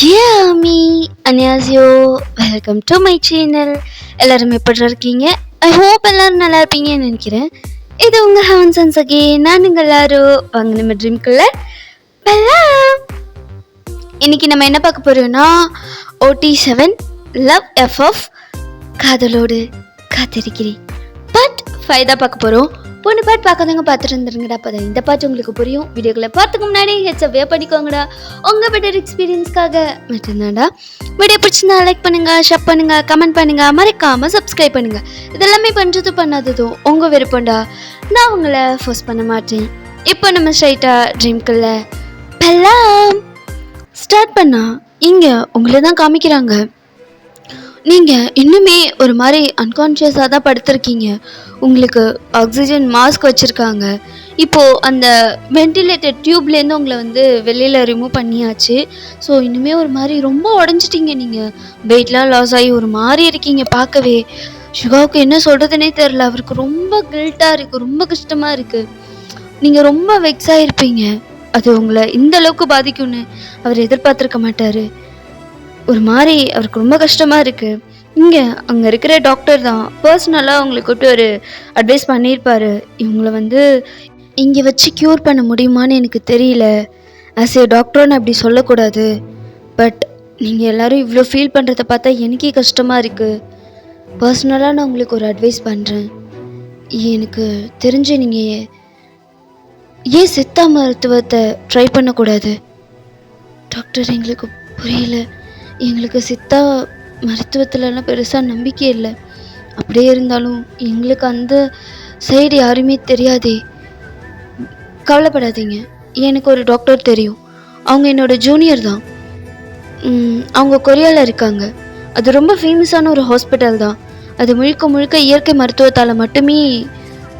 Yami அன்யாசியோ, welcome to my channel. எல்லாரும் எப்படி இருக்கீங்க? ஐ ஹோப் எல்லாரும் நல்லா இருப்பீங்கன்னு நினைக்கிறேன். இது உங்கள் ஹெவன்ஸ் அண்ட் சகே. நான் நீங்கள் எல்லாரும் வாங்க நம்ம ட்ரீம்குள்ள வெல்லம். இன்னைக்கு நம்ம என்ன பார்க்க போறோம்னா OT7 லவ் எஃப்எஃப் காதலோடு காத்திருக்கிறேன் பார்ட் 5 தான் பார்க்க போகிறோம். பொண்ணு பாட்டு பார்க்காதவங்க பார்த்துட்டு இருந்துருங்கடா, அப்போ இந்த பாட்டு உங்களுக்கு புரியும். வீடியோக்களை பார்த்துக்கு முன்னாடி ஹெச்அப்வே பண்ணிக்கோங்கடா, உங்கள் பெட்டர் எக்ஸ்பீரியன்ஸ்க்காக மட்டும்தான்டா. வீடியோ பிடிச்சிருந்தா லைக் பண்ணுங்க, ஷேர் பண்ணுங்க, கமெண்ட் பண்ணுங்க, மறக்காம சப்ஸ்கிரைப் பண்ணுங்க. இதெல்லாமே பண்ணுறது பண்ணாததும் உங்கள் விருப்பம்டா, நான் உங்களை ஃபோர்ஸ் பண்ண மாட்டேன். இப்போ நம்ம ஸ்ட்ரைட்டாக ட்ரீம்குள்ள பெல்லாம் ஸ்டார்ட் பண்ணா இங்கே உங்களை தான் காமிக்கிறாங்க. நீங்கள் இன்னுமே ஒரு மாதிரி அன்கான்ஷியஸாக தான் படுத்திருக்கீங்க. உங்களுக்கு ஆக்சிஜன் மாஸ்க் வச்சுருக்காங்க. இப்போது அந்த வென்டிலேட்டர் டியூப்லேருந்து உங்களை வெளியில் ரிமூவ் பண்ணியாச்சு. ஸோ இன்னுமே ஒரு மாதிரி ரொம்ப உடஞ்சிட்டிங்க. நீங்கள் வெயிட்லாம் லாஸ் ஆகி ஒரு மாதிரி இருக்கீங்க பார்க்கவே. சிவாவுக்கு என்ன சொல்கிறதுனே தெரில. அவருக்கு ரொம்ப கில்ட்டாக இருக்குது, ரொம்ப கஷ்டமாக இருக்குது. நீங்கள் ரொம்ப வெக்ஸ் ஆகிருப்பீங்க. அது உங்களை இந்த அளவுக்கு பாதிக்கும்னு அவர் எதிர்பார்த்துருக்க மாட்டார். ஒரு மாதிரி அவருக்கு ரொம்ப கஷ்டமாக இருக்குது. அங்கே இருக்கிற டாக்டர் தான் பர்சனலாக அவங்களுக்கு கூப்பிட்டு ஒரு அட்வைஸ் பண்ணியிருப்பார். இவங்களை இங்கே வச்சு க்யூர் பண்ண முடியுமான்னு எனக்கு தெரியல. ஆஸ் ஏ டாக்டர்னு அப்படி சொல்லக்கூடாது. பட் நீங்கள் எல்லோரும் இவ்வளோ ஃபீல் பண்ணுறத பார்த்தா எனக்கே கஷ்டமாக இருக்குது. பர்சனலாக நான் உங்களுக்கு ஒரு அட்வைஸ் பண்ணுறேன். எனக்கு தெரிஞ்சு நீங்கள் ஏன் சித்தா மருத்துவத்தை ட்ரை பண்ணக்கூடாது? டாக்டர், எங்களுக்கு புரியல. எங்களுக்கு சித்தா மருத்துவத்துலலாம் பெருசாக நம்பிக்கை இல்லை. அப்படியே இருந்தாலும் எங்களுக்கு அந்த சைடு யாருமே தெரியாதே. கவலைப்படாதீங்க, எனக்கு ஒரு டாக்டர் தெரியும். அவங்க என்னோட ஜூனியர் தான். அவங்க கொரியாவில் இருக்காங்க. அது ரொம்ப ஃபேமஸான ஒரு ஹாஸ்பிட்டல் தான். அது முழுக்க முழுக்க இயற்கை மருத்துவத்தால் மட்டுமே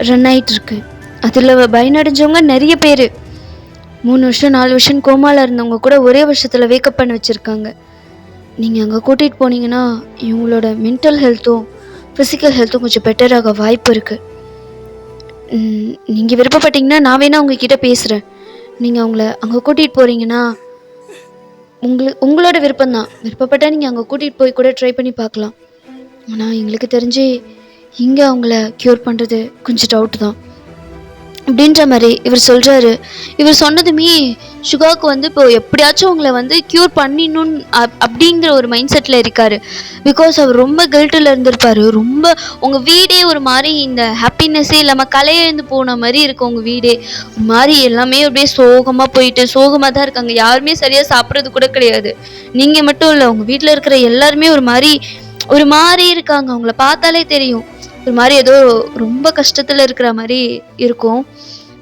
ரன் ஆகிட்டுருக்கு. அதில் பயனடைஞ்சவங்க நிறைய பேர். 3 வருஷம் 4 வருஷம் கோமாவில் இருந்தவங்க கூட ஒரே வருஷத்தில் வேக்கப் பண்ண வச்சுருக்காங்க. நீங்கள் அங்கே கூட்டிகிட்டு போனீங்கன்னா இவங்களோட மென்டல் ஹெல்த்தும் ஃபிசிக்கல் ஹெல்த்தும் கொஞ்சம் பெட்டராக வாய்ப்பு இருக்குது. நீங்கள் விருப்பப்பட்டீங்கன்னா நான் வேணால் உங்ககிட்ட பேசுகிறேன். நீங்கள் அவங்கள அங்கே கூட்டிகிட்டு போகிறீங்கன்னா உங்களோட விருப்பம்தான். விருப்பப்பட்டால் நீங்கள் அங்கே கூட்டிகிட்டு போய் கூட ட்ரை பண்ணி பார்க்கலாம். ஆனால் எங்களுக்கு தெரிஞ்சு இங்கே அவங்கள க்யூர் பண்ணுறது கொஞ்சம் டவுட்டு தான் அப்படின்ற மாதிரி இவர் சொல்கிறாரு. இவர் சொன்னதுமே சுகாவுக்கு இப்போ எப்படியாச்சும் உங்களை க்யூர் பண்ணிடணுன்னு அப்படிங்கிற ஒரு மைண்ட் செட்டில் இருக்கார். பிகாஸ் அவர் ரொம்ப கில்ட்டில் இருந்திருப்பார். ரொம்ப உங்கள் வீடே ஒரு மாதிரி இந்த ஹாப்பினஸ்ஸே இல்லாமல் கலையெழுந்து போன மாதிரி இருக்குது. உங்கள் வீடே ஒரு மாதிரி எல்லாமே அப்படியே சோகமாக போயிட்டு சோகமாக தான் இருக்காங்க. யாருமே சரியாக சாப்பிட்றது கூட கிடையாது. நீங்கள் மட்டும் இல்லை, உங்கள் வீட்டில் இருக்கிற எல்லாருமே ஒரு மாதிரி இருக்காங்க. அவங்கள பார்த்தாலே தெரியும் ஒரு மாதிரி ஏதோ ரொம்ப கஷ்டத்தில் இருக்கிற மாதிரி இருக்கும்.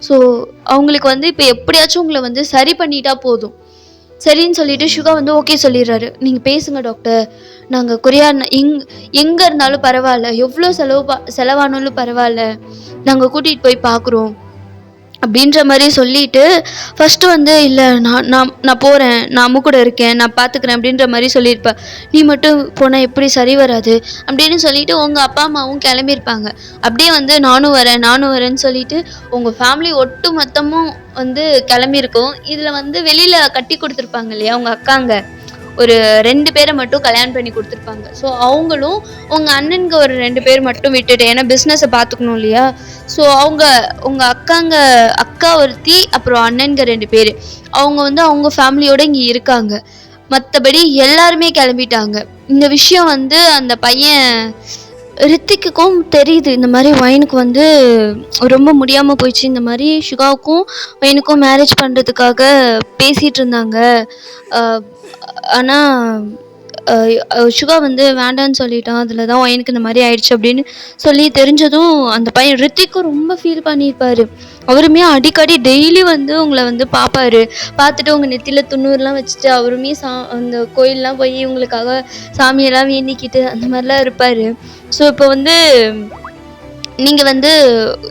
ஸோ அவங்களுக்கு இப்போ எப்படியாச்சும் உங்களை சரி பண்ணிட்டா போதும். சரின்னு சொல்லிட்டு சுகா ஓகே சொல்லிடுறாரு. நீங்கள் பேசுங்க டாக்டர், நாங்கள் கொரியா எங்கே இருந்தாலும் பரவாயில்ல, எவ்வளோ செலவானாலும் பரவாயில்ல, நாங்கள் கூட்டிகிட்டு போய் பார்க்குறோம் அப்படின்ற மாதிரி சொல்லிட்டு ஃபஸ்ட்டு இல்லை நான் போகிறேன், நான் அம்மு கூட இருக்கேன், நான் பார்த்துக்கிறேன் அப்படின்ற மாதிரி சொல்லியிருப்பேன். நீ மட்டும் போனால் எப்படி சரி வராது அப்படின்னு சொல்லிட்டு உங்கள் அப்பா அம்மாவும் கிளம்பியிருப்பாங்க. அப்படியே நானும் வரேன்னு சொல்லிட்டு உங்கள் ஃபேமிலி ஒட்டு மொத்தமும் கிளம்பியிருக்கோம். இதில் வெளியில் கட்டி கொடுத்துருப்பாங்க இல்லையா உங்கள் அக்காங்க, ஒரு 2 பேரை மட்டும் கல்யாணம் பண்ணி கொடுத்துருப்பாங்க. ஸோ அவங்களும் உங்கள் அண்ணனுக்கு ஒரு 2 பேர் மட்டும் விட்டுட்டு, ஏன்னா பிஸ்னஸை பார்த்துக்கணும் இல்லையா. ஸோ உங்கள் அக்கா ஒருத்தி, அப்புறம் அண்ணனுக்கு 2 பேர், அவங்க அவங்க ஃபேமிலியோடு இங்கே இருக்காங்க. மற்றபடி எல்லாருமே கிளம்பிட்டாங்க. இந்த விஷயம் அந்த பையன் ரித்திக்குக்கும் தெரியுது. இந்த மாதிரி வயனுக்கு ரொம்ப முடியாமல் போயிடுச்சு. இந்த மாதிரி சுகாவுக்கும் வயனுக்கும் மேரேஜ் பண்ணுறதுக்காக பேசிகிட்டு இருந்தாங்க. ஆனால் சுகா வேண்டான்னு சொல்லிட்டான். அதில் தான் எனக்கு இந்த மாதிரி ஆயிடுச்சு அப்படின்னு சொல்லி தெரிஞ்சதும் அந்த பையன் ரித்திக்கும் ரொம்ப ஃபீல் பண்ணியிருப்பார். அவருமே அடிக்கடி டெய்லி உங்களை பார்ப்பாரு. பார்த்துட்டு உங்கள் நெத்தியில் துண்ணூறுலாம் வச்சுட்டு அவருமே அந்த கோயிலெலாம் போய் உங்களுக்காக சாமியெல்லாம் வேண்டிக்கிட்டு அந்த மாதிரிலாம் இருப்பார். ஸோ இப்போ நீங்கள்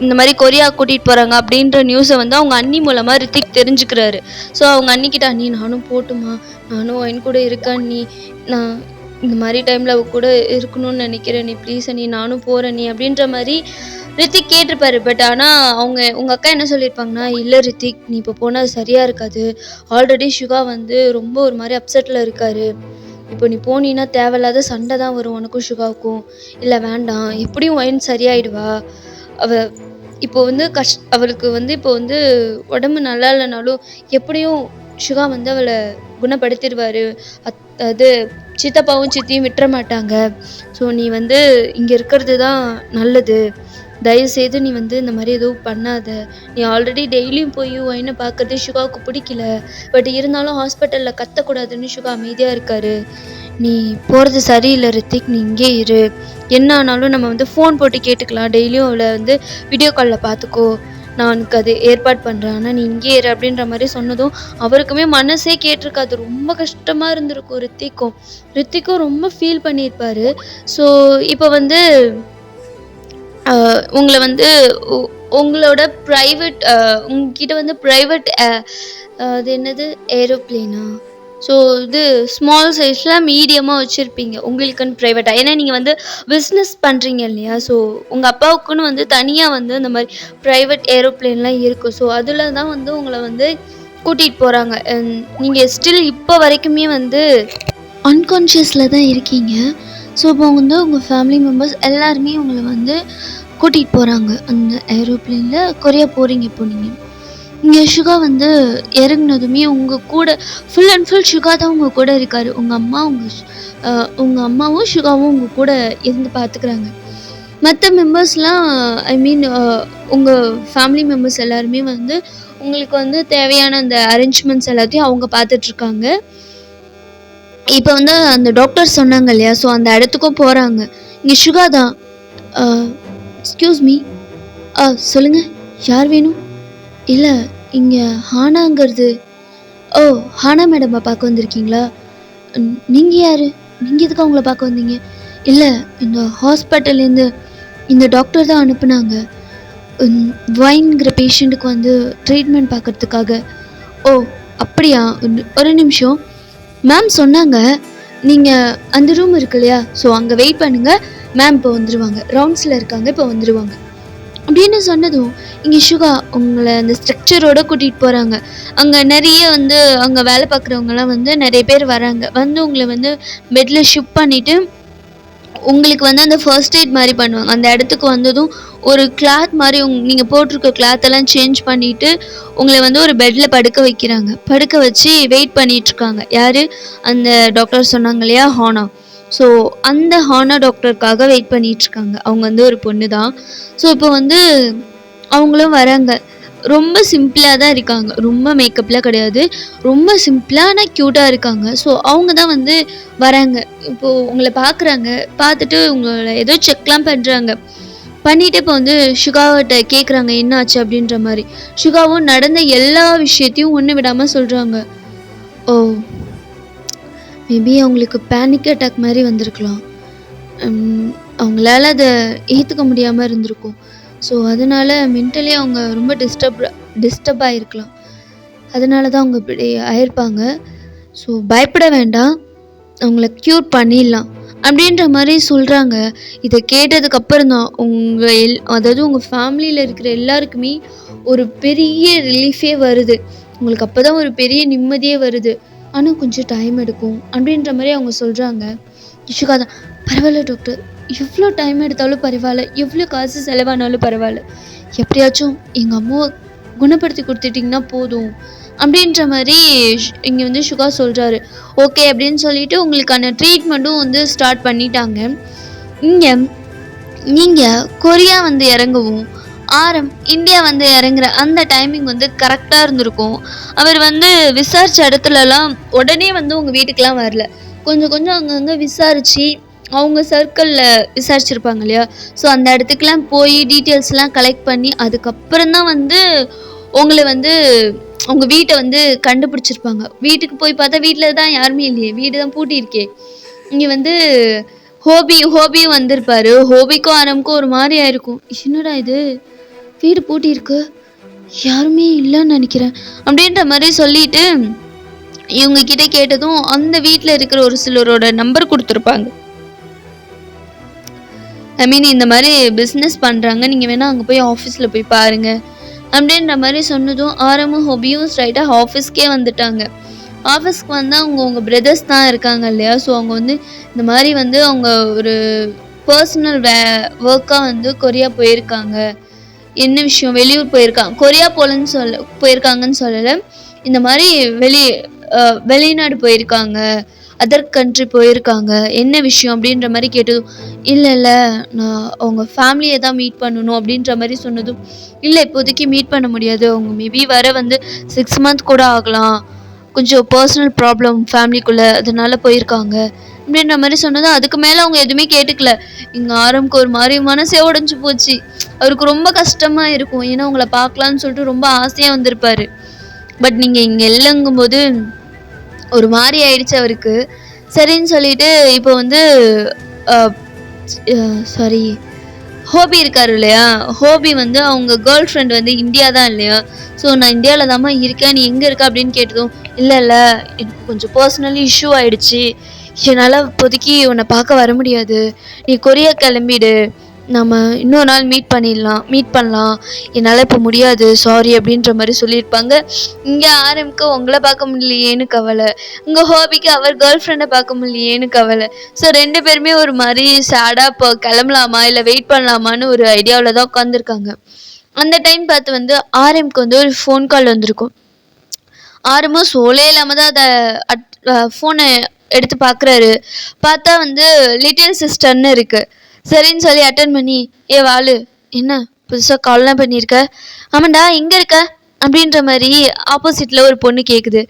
இந்த மாதிரி கொரியா கூட்டிகிட்டு போகிறாங்க அப்படின்ற நியூஸை அவங்க அண்ணி மூலமாக ரித்திக் தெரிஞ்சுக்கிறாரு. ஸோ அவங்க அண்ணிக்கிட்ட, அண்ணி நானும் போட்டுமா, நானும் என் கூட இருக்கேன் அண்ணி, நான் இந்த மாதிரி டைமில் அவ கூட இருக்கணும்னு நினைக்கிறேன் நீ, ப்ளீஸ் நீ, நானும் போகிறேன் நீ அப்படின்ற மாதிரி ரித்திக் கேட்டிருப்பாரு. பட் ஆனால் உங்கள் அக்கா என்ன சொல்லியிருப்பாங்கன்னா, இல்லை ரித்திக் நீ இப்போ போனால் அது சரியாக இருக்காது, ஆல்ரெடி சுகா வந்து ரொம்ப ஒரு மாதிரி அப்செட்டில் இருக்காரு, இப்போ நீ போனீன்னா தேவையில்லாத சண்டை தான் வரும் உனக்கும் சுகாவுக்கும், இல்லை வேண்டாம் எப்படியும் ஒயின் சரியாயிடுவா, அவ இப்போ வந்து அவளுக்கு வந்து இப்போ வந்து உடம்பு நல்லா இல்லைனாலும் எப்படியும் சுகா வந்து அவளை குணப்படுத்திடுவார், அது சித்தப்பாவும் சித்தியும் விட்டுற மாட்டாங்க, ஸோ நீ வந்து இங்கே இருக்கிறது தான் நல்லது, தயவுசெய்து நீ வந்து இந்த மாதிரி எதுவும் பண்ணாத, நீ ஆல்ரெடி டெய்லியும் போய் ஒயினை பார்க்கறது சுகாவுக்கு பிடிக்கல, பட் இருந்தாலும் ஹாஸ்பிட்டலில் கத்தக்கூடாதுன்னு சுகா அமைதியாக இருக்காரு, நீ போகிறது சரியில்லை ரித்திக், நீ இங்கே இரு, என்ன ஆனாலும் நம்ம வந்து ஃபோன் போட்டு கேட்டுக்கலாம், டெய்லியும் அவளை வந்து வீடியோ காலில் பார்த்துக்கோ, நான் உனக்கு அது ஏற்பாடு பண்ணுறேன், ஆனால் நீ இங்கே இரு அப்படின்ற மாதிரி சொன்னதும் அவருக்குமே மனசே கேட்டிருக்காது, ரொம்ப கஷ்டமாக இருந்திருக்கும் ரித்திக்கும் ரொம்ப ஃபீல் பண்ணியிருப்பார். ஸோ இப்போ வந்து உங்களை வந்து உங்களோட ப்ரைவேட் உங்ககிட்ட வந்து ப்ரைவேட் அது என்னது ஏரோப்ளேனா, ஸோ இது ஸ்மால் சைஸில் மீடியமாக வச்சுருப்பீங்க உங்களுக்குன்னு ப்ரைவேட்டாக, ஏன்னா நீங்கள் வந்து பிஸ்னஸ் பண்ணுறீங்க இல்லையா, ஸோ உங்கள் அப்பாவுக்குன்னு வந்து தனியாக வந்து இந்த மாதிரி ப்ரைவேட் ஏரோப்ளேன்லாம் இருக்கும், ஸோ அதில் தான் வந்து உங்களை வந்து கூட்டிகிட்டு போகிறாங்க. நீங்கள் ஸ்டில் இப்போ வரைக்குமே வந்து அன்கான்ஷியஸில் தான் இருக்கீங்க. ஸோ இப்போ வந்து உங்கள் ஃபேமிலி மெம்பர்ஸ் எல்லாருமே உங்களை வந்து கூட்டிகிட்டு போகிறாங்க அந்த ஏரோப்ளேனில், கொரியா போகிறீங்க. இப்போ நீங்கள் இங்கே சுகா வந்து இறங்குனதுமே உங்கள் கூட ஃபுல் அண்ட் ஃபுல் சுகா தான் உங்கள் கூட இருக்கார், உங்கள் அம்மாவும் சுகாவும் உங்கள் கூட இருந்து பார்த்துக்கிறாங்க. மற்ற மெம்பர்ஸ்லாம் ஐ மீன் உங்கள் ஃபேமிலி மெம்பர்ஸ் எல்லாருமே வந்து உங்களுக்கு வந்து தேவையான அந்த அரேஞ்ச்மெண்ட்ஸ் எல்லாத்தையும் அவங்க பார்த்துட்ருக்காங்க. இப்போ வந்து அந்த டாக்டர் சொன்னாங்க இல்லையா, ஸோ அந்த இடத்துக்கும் போகிறாங்க. இங்கே சுகா தான், எக்ஸ்கியூஸ் மீ, சொல்லுங்கள் யார் வேணும்? இல்லை இங்கே ஹானாங்கிறது, ஓ ஹானா மேடம்மை பார்க்க வந்திருக்கீங்களா, நீங்கள் யார், நீங்கள் எதுக்கு அவங்கள பார்க்க வந்தீங்க? இல்லை இந்த ஹாஸ்பிட்டல்லேருந்து இந்த டாக்டர் தான் அனுப்புனாங்க வைன்கிற பேஷண்ட்டுக்கு வந்து ட்ரீட்மெண்ட் பார்க்குறதுக்காக. ஓ அப்படியா, ஒரு நிமிஷம் மேம் சொன்னாங்க நீங்கள் அந்த ரூம் இருக்கு இல்லையா, ஸோ அங்கே வெயிட் பண்ணுங்கள், மேம் இப்போ வந்துடுவாங்க, ரவுண்ட்ஸில் இருக்காங்க, இப்போ வந்துடுவாங்க அப்படின்னு சொன்னதும் இங்கே சுகா உங்களை அந்த ஸ்ட்ரக்சரோடு கூட்டிகிட்டு போகிறாங்க. அங்கே நிறைய வந்து அங்கே வேலை பார்க்குறவங்கலாம் வந்து நிறைய பேர் வராங்க, வந்து உங்களை வந்து பெட்டில் ஷிஃப்ட் பண்ணிவிட்டு உங்களுக்கு வந்து அந்த ஃபர்ஸ்ட் எய்ட் மாதிரி பண்ணுவாங்க. அந்த இடத்துக்கு வந்ததும் ஒரு கிளாத் மாதிரி நீங்கள் போட்டிருக்க கிளாத்தெல்லாம் சேஞ்ச் பண்ணிவிட்டு உங்களை வந்து ஒரு பெட்டில் படுக்க வைக்கிறாங்க, படுக்க வச்சு வெயிட் பண்ணிகிட்ருக்காங்க. யார்? அந்த டாக்டர் சொன்னாங்க இல்லையா ஹானா, ஸோ அந்த ஹானா டாக்டருக்காக வெயிட் பண்ணிகிட்ருக்காங்க. அவங்க வந்து ஒரு பொண்ணு தான். ஸோ இப்போ வந்து அவங்களும் வராங்க, ரொம்ப சிம்பிளாக தான் இருக்காங்க, ரொம்ப மேக்கப்லாம் கிடையாது, ரொம்ப சிம்பிளான க்யூட்டாக இருக்காங்க. ஸோ அவங்க தான் வந்து வராங்க, இப்போது உங்களை பார்க்குறாங்க, பார்த்துட்டு உங்களை ஏதோ செக்லாம் பண்ணுறாங்க, பண்ணிவிட்டு இப்போ வந்து சுகாவிட்ட கேட்குறாங்க என்ன ஆச்சு அப்படின்ற மாதிரி. சுகாவும் நடந்த எல்லா விஷயத்தையும் ஒன்று விடாமல் சொல்கிறாங்க. ஓ மேபி அவங்களுக்கு பேனிக் அட்டாக் மாதிரி வந்திருக்கலாம், அவங்களால அதை ஏற்றுக்க முடியாமல் இருந்திருக்கும், ஸோ அதனால் மென்டலி அவங்க ரொம்ப டிஸ்டர்ப் ஆகிருக்கலாம், அதனால தான் அவங்க இப்படி ஆயிருப்பாங்க. ஸோ பயப்பட வேண்டாம், அவங்கள க்யூர் பண்ணிடலாம் அப்படின்ற மாதிரி சொல்கிறாங்க. இதை கேட்டதுக்கப்புறம் தான் அதாவது உங்கள் ஃபேமிலியில் இருக்கிற எல்லாருக்குமே ஒரு பெரிய ரிலீஃபே வருது, உங்களுக்கு அப்போ தான் ஒரு பெரிய நிம்மதியே வருது, ஆனால் கொஞ்சம் டைம் எடுக்கும் அப்படின்ற மாதிரி அவங்க சொல்கிறாங்க. இஷுகா தான், பரவாயில்ல டாக்டர், எவ்வளோ டைம் எடுத்தாலும் பரவாயில்ல, எவ்வளோ காசு செலவானாலும் பரவாயில்ல, எப்படியாச்சும் எங்கள் அம்மாவை குணப்படுத்தி கொடுத்துட்டிங்கன்னா போதும் அப்படின்ற மாதிரி இங்கே வந்து சுகா சொல்கிறாரு. ஓகே அப்படின்னு சொல்லிட்டு உங்களுக்கான ட்ரீட்மெண்ட்டும் வந்து ஸ்டார்ட் பண்ணிட்டாங்க. இங்கே நீங்கள் கொரியா வந்து இறங்கவும் இந்தியா வந்து இறங்குற அந்த டைமிங் வந்து கரெக்டாக இருந்திருக்கும். அவர் வந்து விசாரித்த இடத்துலலாம் உடனே வந்து உங்கள் வீட்டுக்கெலாம் வரல, கொஞ்சம் கொஞ்சம் அங்கங்கே விசாரித்து அவங்க சர்க்கிளில் விசாரிச்சுருப்பாங்க இல்லையா, ஸோ அந்த இடத்துக்குலாம் போய் டீட்டெயில்ஸ்லாம் கலெக்ட் பண்ணி அதுக்கப்புறம் தான் வந்து உங்களை வந்து உங்கள் வீட்டை வந்து கண்டுபிடிச்சிருப்பாங்க. வீட்டுக்கு போய் பார்த்தா வீட்டில் தான் யாருமே இல்லையே, வீடு தான் பூட்டியிருக்கே. இங்கே வந்து ஹோபியும் வந்திருப்பார், ஹோபிக்கும் ஆரம்புக்கும் ஒரு மாதிரி ஆயிருக்கும், என்னடா இது வீடு பூட்டியிருக்கு, யாருமே இல்லைன்னு நினைக்கிறேன் அப்படின்ற மாதிரி சொல்லிட்டு இவங்க கிட்ட கேட்டதும் அந்த வீட்டில் இருக்கிற ஒரு சிலரோட நம்பர் கொடுத்துருப்பாங்க. ஐ மீன் இந்த மாதிரி பிஸ்னஸ் பண்ணுறாங்க, நீங்கள் வேணால் அங்கே போய் ஆஃபீஸில் போய் பாருங்கள் அப்படின்ற மாதிரி சொன்னதும் ஆரமும் ஹோபியும் ஸ்ட்ரைட்டாக ஆஃபீஸ்க்கே வந்துட்டாங்க. ஆஃபீஸ்க்கு வந்து அவங்க பிரதர்ஸ் தான் இருக்காங்க இல்லையா, ஸோ அவங்க வந்து இந்த மாதிரி வந்து அவங்க ஒரு பர்சனல் ஒர்க்காக வந்து கொரியா போயிருக்காங்க. என்ன விஷயம், வெளியூர் போயிருக்காங்க, கொரியா போயிருக்காங்கன்னு சொல்லலை, இந்த மாதிரி வெளிநாடு போயிருக்காங்க, அதர் கண்ட்ரி போயிருக்காங்க, என்ன விஷயம் அப்படின்ற மாதிரி கேட்டதும், இல்லை நான் அவங்க ஃபேமிலியை தான் மீட் பண்ணணும் அப்படின்ற மாதிரி சொன்னதும், இல்லை இப்போதைக்கு மீட் பண்ண முடியாது, அவங்க மேபி வர வந்து 6 months கூட ஆகலாம், கொஞ்சம் பர்சனல் ப்ராப்ளம் ஃபேமிலிக்குள்ளே, அதனால போயிருக்காங்க அப்படின்ற மாதிரி சொன்னதும் அதுக்கு மேலே அவங்க எதுவுமே கேட்டுக்கல. இங்கே ஆரம்புக்கு ஒரு மாதிரி மனசே உடஞ்சி போச்சு. அவருக்கு ரொம்ப கஷ்டமாக இருக்கும், ஏன்னா உங்களை பார்க்கலான்னு சொல்லிட்டு ரொம்ப ஆசையாக வந்திருப்பாரு. பட் நீங்கள் இங்கே இல்லைங்கும்போது ஒரு மாதிரி ஆயிடுச்சு அவருக்கு. சரின்னு சொல்லிட்டு இப்போ வந்து சாரி ஹோபி இருக்காரு இல்லையா, ஹோபி வந்து அவங்க கேர்ள் ஃப்ரெண்ட் வந்து இந்தியா தான் இல்லையா, ஸோ நான் இந்தியாவில் தாம்மா இருக்கேன், நீ எங்கே இருக்க அப்படின்னு கேட்டதும், இல்லை எனக்கு கொஞ்சம் பர்சனலி இஷ்யூ ஆகிடுச்சு, என்னால் இப்போதைக்கு உன்னை பார்க்க வர முடியாது, நீ கொரியா கிளம்பிடு, நம்ம இன்னொரு நாள் மீட் பண்ணலாம், என்னால் இப்போ முடியாது, சாரி அப்படின்ற மாதிரி சொல்லியிருப்பாங்க. இங்கே ஆரம்பிக்க உங்களை பார்க்க முடியலையேன்னு கவலை, இங்கே ஹோபிக்கு அவர் கேர்ள் ஃப்ரெண்டை பார்க்க முடியலையேன்னு கவலை. ஸோ 2 பேருமே ஒரு மாதிரி சேடாக இப்போ கிளம்பலாமா இல்லை வெயிட் பண்ணலாமான்னு ஒரு ஐடியாவில் தான் உட்காந்துருக்காங்க. அந்த டைம் பார்த்து வந்து ஆர்எம்க்கு வந்து ஒரு ஃபோன் கால் வந்திருக்கும். ஆரமும் சோலே இல்லாமல் தான் அதை ஃபோனை எடுத்து பார்க்குறாரு. பார்த்தா வந்து லிட்டில் சிஸ்டர்னு இருக்குது. சரின்னு சொல்லி அட்டன் பண்ணி, வாளு என்ன புதுசாக கால்லாம் பண்ணியிருக்க, ஆமாண்டா எங்கே இருக்க அப்படின்ற மாதிரி ஆப்போசிட்டில் ஒரு பொண்ணு கேட்குது.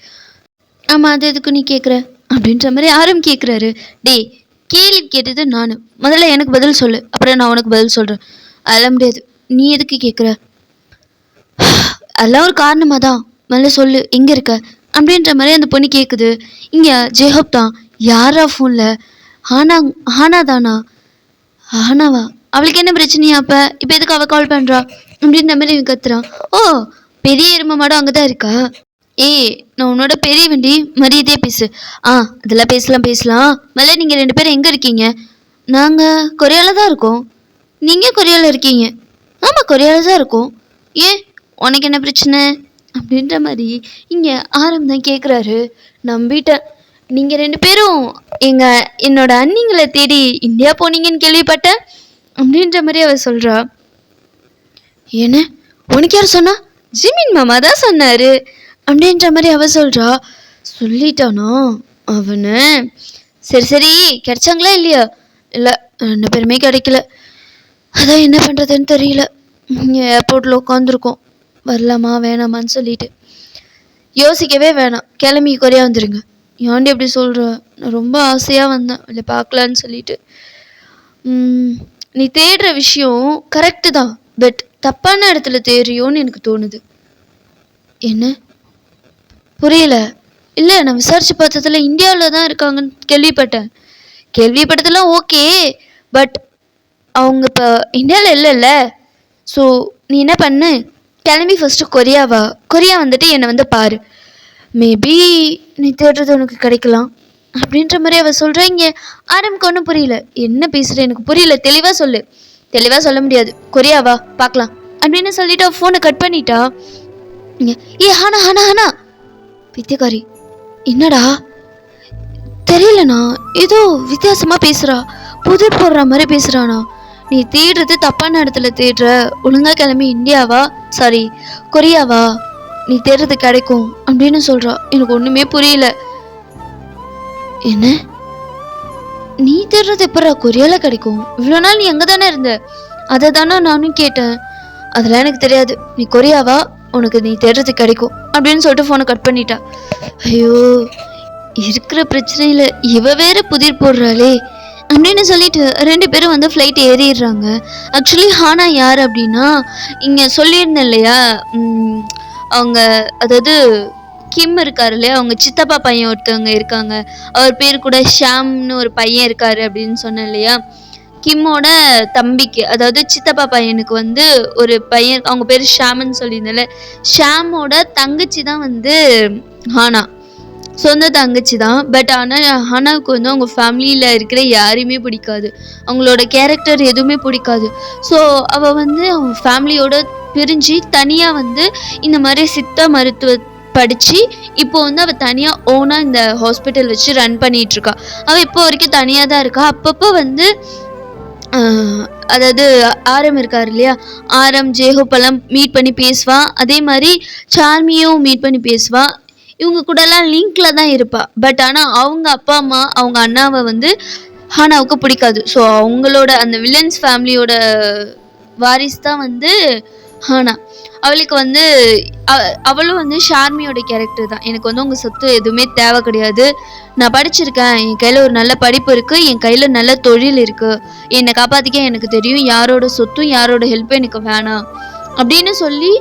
ஆமாம் அது எதுக்கு நீ கேட்குற அப்படின்ற மாதிரி ஆரம் கேட்குறாரு. டேய் கேள்வி கேட்டது நான், முதல்ல எனக்கு பதில் சொல்லு, அப்புறம் நான் உனக்கு பதில் சொல்கிறேன். அதெல்லாம் முடியாது, நீ எதுக்கு கேட்குற, அதெல்லாம் ஒரு காரணமாக தான், முதல்ல சொல்லு எங்கே இருக்க அப்படின்ற மாதிரி அந்த பொண்ணு கேட்குது. இங்கே ஜேஹப் தான். யாரா ஃபோனில், ஹானா தானா, ஆனாவா, அவளுக்கு என்ன பிரச்சனையா, இப்போ எதுக்கு அவள் கால் பண்ணுறா அப்படின்ற மாதிரி இவன் கத்துறான். ஓ பெரிய எருமை மாடம் அங்கே தான் இருக்கா, நான் உன்னோட பெரிய வண்டி, மரியாதையே பேசு. அதெல்லாம் பேசலாம். முதல்ல நீங்கள் 2 பேரும் எங்கே இருக்கீங்க? நாங்கள் கொரியாவில் தான் இருக்கோம். நீங்கள் கொரியாவில் இருக்கீங்க? ஆமாம் கொரியாவில் தான் இருக்கோம். ஏன் உனக்கு என்ன பிரச்சனை அப்படின்ற மாதிரி இங்கே ஆரம் தான் கேட்குறாரு. நம்பிட்டேன், நீங்கள் 2 பேரும் என்னோட அண்ணிங்களை தேடி இந்தியா போனீங்கன்னு கேள்விப்பட்டேன் அப்படின்ற மாதிரி அவ சொல்கிறா. என்ன உனக்கு யார் சொன்னா? ஜிமின் மாமா தான் சொன்னார் அப்படின்ற மாதிரி அவ சொல்கிறா. சொல்லிட்டானோ அவனு? சரி கிடைச்சாங்களா இல்லையா? இல்லை 2 பேருமே கிடைக்கல, அதான் என்ன பண்ணுறதுன்னு தெரியல. இங்கே ஏர்போர்ட்டில் உட்காந்துருக்கோம், வரலாமா வேணாமான்னு சொல்லிட்டு. யோசிக்கவே வேணாம், கிளம்பி கொரியா வந்துடுங்க. ஏன்டி எப்படி சொல்கிற, நான் ரொம்ப ஆசையாக வந்தேன் இல்லை பார்க்கலான்னு சொல்லிட்டு. நீ தேடுற விஷயம் கரெக்டு தான், பட் தப்பான இடத்துல தேடுறியோன்னு எனக்கு தோணுது. என்ன புரியல? இல்லை நான் விசாரித்து பார்த்ததில் இந்தியாவில் தான் இருக்காங்கன்னு கேள்விப்பட்டதெல்லாம் ஓகே, பட் அவங்க இப்போ இந்தியாவில் இல்லைல்ல. ஸோ நீ என்ன பண்ணு, கிளம்பி ஃபஸ்ட்டு கொரியா வந்துட்டு என்னை வந்து பாரு, மேபி நீ தேடுறது உனக்கு கிடைக்கலாம் அப்படின்ற மாதிரி அவள் சொல்கிறா. இங்கே ஆரம்புக்கு ஒன்றும் புரியல, என்ன பேசுகிற எனக்கு புரியல, தெளிவாக சொல்லு. தெளிவாக சொல்ல முடியாது, கொரியாவா பார்க்கலாம் அப்படின்னு சொல்லிட்டு அவள் ஃபோனை கட் பண்ணிட்டா. ஹானா பித்தியக்காரி, என்னடா தெரியலண்ணா, ஏதோ வித்தியாசமாக பேசுகிறா, புதிர் போடுற மாதிரி பேசுகிறானா. நீ தேடுறது தப்பான இடத்துல தேடுற, ஒழுங்காக கிளம்பி கொரியாவா, நீ தேடுறது கிடைக்கும் அப்படின்னு சொல்கிறா. எனக்கு ஒன்றுமே புரியல. என்ன நீ தேடுறது எப்படா கொரியாவில் கிடைக்கும்? இவ்வளோ நாள் நீ அங்கே தானே இருந்த, அதை தானே நானும் கேட்டேன். அதெல்லாம் எனக்கு தெரியாது, நீ கொரியாவா, உனக்கு நீ தேடுறது கிடைக்கும் அப்படின்னு சொல்லிட்டு ஃபோனை கட் பண்ணிட்டா. ஐயோ இருக்கிற பிரச்சனையில் இவ வேற புதிர் போடுறாளே அப்படின்னு சொல்லிட்டு 2 பேரும் வந்து ஃப்ளைட் ஏறிடுறாங்க. ஆக்சுவலி ஹானா யார் அப்படின்னா, இங்கே சொல்லியிருந்தேன் இல்லையா, அவங்க அதாவது கிம் இருக்காரு இல்லையா, அவங்க சித்தப்பா பையன் ஒருத்தவங்க இருக்காங்க, அவர் பேர் கூட ஷாம்னு ஒரு பையன் இருக்காரு அப்படின்னு சொன்னேன் இல்லையா. கிம்மோட தம்பிக்கு, அதாவது சித்தப்பா பையனுக்கு வந்து ஒரு பையன், அவங்க பேர் ஷாம்னு சொல்லியிருந்தேன்ல, ஷாமோட தங்கச்சி தான் வந்து ஹானா. சொந்த தங்கச்சி தான். பட் ஆனால் ஹானாவுக்கு வந்து அவங்க ஃபேமிலியில் இருக்கிற யாரையுமே பிடிக்காது. அவங்களோட கேரக்டர் எதுவுமே பிடிக்காது. ஸோ அவள் வந்து அவங்க ஃபேமிலியோட பிரிஞ்சு தனியாக வந்து இந்த மாதிரி சித்த மருத்துவ படித்து இப்போ வந்து அவள் தனியாக ஓனாக இந்த ஹாஸ்பிட்டல் வச்சு ரன் பண்ணிகிட்ருக்கா. அவள் இப்போ வரைக்கும் தனியாக தான் இருக்கா. அப்பப்போ வந்து அதாவது ஆரம் இருக்கார் இல்லையா, ஆரம் ஜேஹோப்பெல்லாம் மீட் பண்ணி பேசுவான். அதே மாதிரி சார்மியும் மீட் பண்ணி பேசுவான். இவங்க கூடலாம் லிங்க்ல தான் இருப்பா. பட் ஆனால் அவங்க அப்பா அம்மா அவங்க அண்ணாவை வந்து ஹானாவுக்கு பிடிக்காது. ஸோ அவங்களோட அந்த வில்லன்ஸ் ஃபேமிலியோட வாரிஸ் தான் வந்து ஹானா. அவளுக்கு வந்து அவளும் வந்து ஷார்மியோட கேரக்டர் தான். எனக்கு வந்து உங்கள் சொத்து எதுவுமே தேவை கிடையாது, நான் படிச்சிருக்கேன், என் கையில் ஒரு நல்ல படிப்பு இருக்குது, என் கையில் நல்ல தொழில் இருக்குது, என்னை காப்பாற்றிக்க எனக்கு தெரியும், யாரோட சொத்தும் யாரோட ஹெல்ப்பும் எனக்கு வேணாம் அப்படின்னு சொல்லி